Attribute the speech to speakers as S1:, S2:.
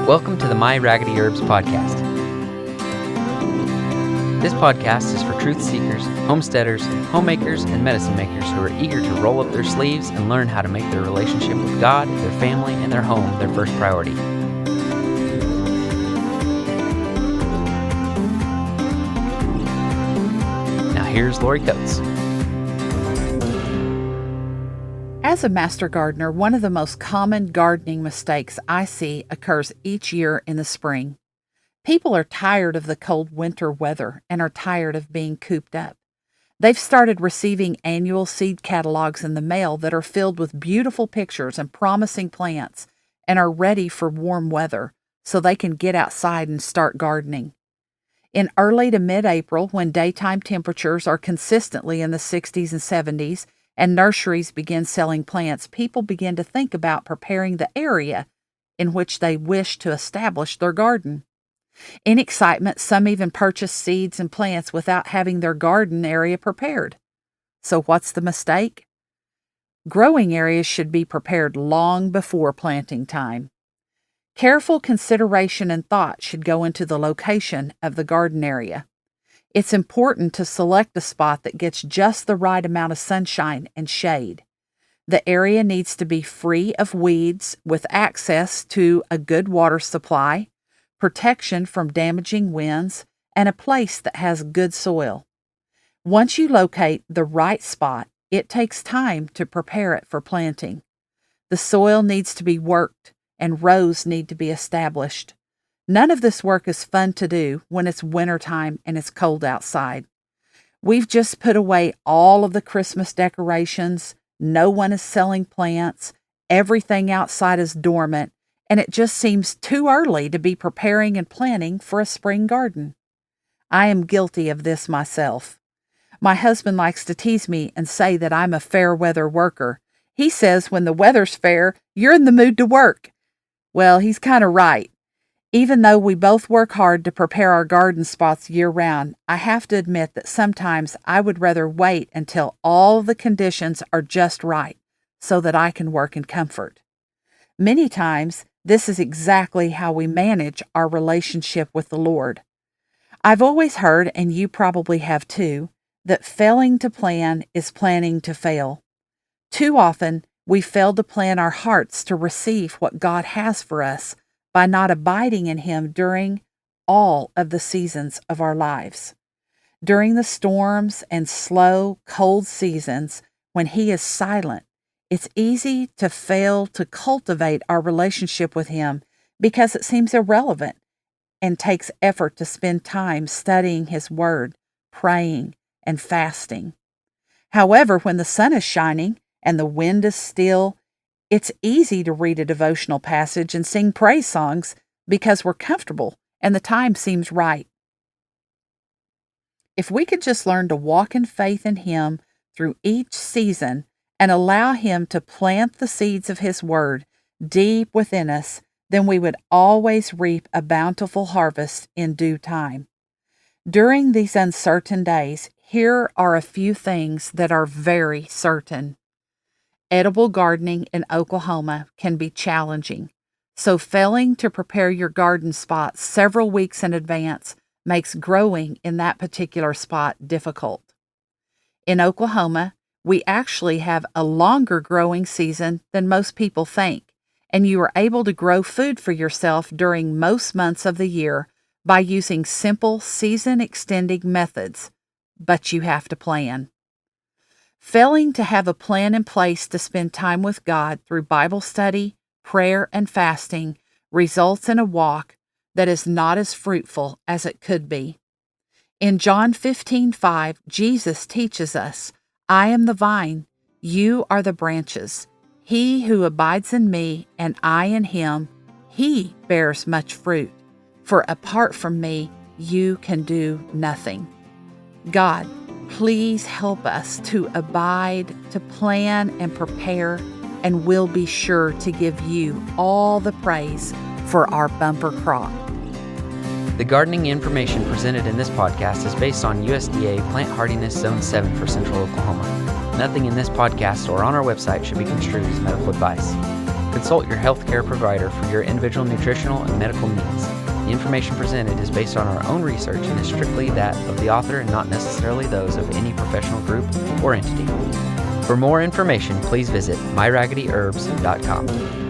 S1: Welcome to the My Raggedy Herbs podcast. This podcast is for truth seekers, homesteaders, homemakers, and medicine makers who are eager to roll up their sleeves and learn how to make their relationship with God, their family, and their home their first priority. Now here's Lori Coates.
S2: As a master gardener, one of the most common gardening mistakes I see occurs each year in the spring. People are tired of the cold winter weather and are tired of being cooped up. They've started receiving annual seed catalogs in the mail that are filled with beautiful pictures and promising plants and are ready for warm weather so they can get outside and start gardening. In early to mid-April, when daytime temperatures are consistently in the 60s and 70s, and nurseries begin selling plants, people begin to think about preparing the area in which they wish to establish their garden. In excitement, some even purchase seeds and plants without having their garden area prepared. So what's the mistake? Growing areas should be prepared long before planting time. Careful consideration and thought should go into the location of the garden area. It's important to select a spot that gets just the right amount of sunshine and shade. The area needs to be free of weeds with access to a good water supply, protection from damaging winds, and a place that has good soil. Once you locate the right spot, it takes time to prepare it for planting. The soil needs to be worked and rows need to be established. None of this work is fun to do when it's wintertime and it's cold outside. We've just put away all of the Christmas decorations, no one is selling plants, everything outside is dormant, and it just seems too early to be preparing and planning for a spring garden. I am guilty of this myself. My husband likes to tease me and say that I'm a fair weather worker. He says when the weather's fair, you're in the mood to work. Well, he's kind of right. Even though we both work hard to prepare our garden spots year-round, I have to admit that sometimes I would rather wait until all the conditions are just right so that I can work in comfort. Many times, this is exactly how we manage our relationship with the Lord. I've always heard, and you probably have too, that failing to plan is planning to fail. Too often, we fail to plan our hearts to receive what God has for us by not abiding in Him during all of the seasons of our lives. During the storms and slow, cold seasons, when He is silent, it's easy to fail to cultivate our relationship with Him because it seems irrelevant and takes effort to spend time studying His Word, praying, and fasting. However, when the sun is shining and the wind is still, it's easy to read a devotional passage and sing praise songs because we're comfortable and the time seems right. If we could just learn to walk in faith in Him through each season and allow Him to plant the seeds of His Word deep within us, then we would always reap a bountiful harvest in due time. During these uncertain days, here are a few things that are very certain. Edible gardening in Oklahoma can be challenging, so failing to prepare your garden spot several weeks in advance makes growing in that particular spot difficult. In Oklahoma, we actually have a longer growing season than most people think, and you are able to grow food for yourself during most months of the year by using simple season-extending methods, but you have to plan. Failing to have a plan in place to spend time with God through Bible study, prayer, and fasting results in a walk that is not as fruitful as it could be. In John 15:5, Jesus teaches us, "I am the vine, you are the branches. He who abides in me and I in him, he bears much fruit. For apart from me, you can do nothing." God, please help us to abide, to plan and prepare, and we'll be sure to give you all the praise for our bumper crop.
S1: The gardening information presented in this podcast is based on USDA Plant Hardiness Zone 7 for Central Oklahoma. Nothing in this podcast or on our website should be construed as medical advice. Consult your healthcare provider for your individual nutritional and medical needs. The information presented is based on our own research and is strictly that of the author and not necessarily those of any professional group or entity. For more information, please visit myraggedyherbs.com.